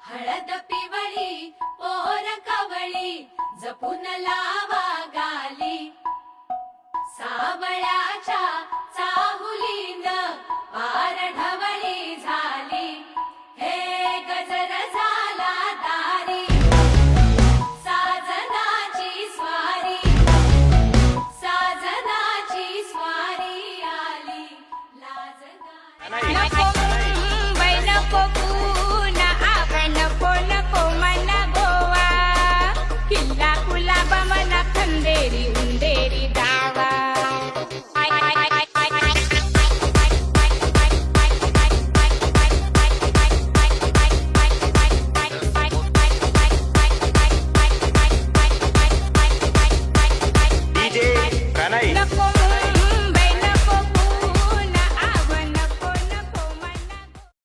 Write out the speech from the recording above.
हळद पिवळी पोर कवळी जपून लावा गाली सावळ्याच्या चाहुलीन पार ढवळी झाली हे गजर झाला दारी साजनाची स्वारी आली लाजदारी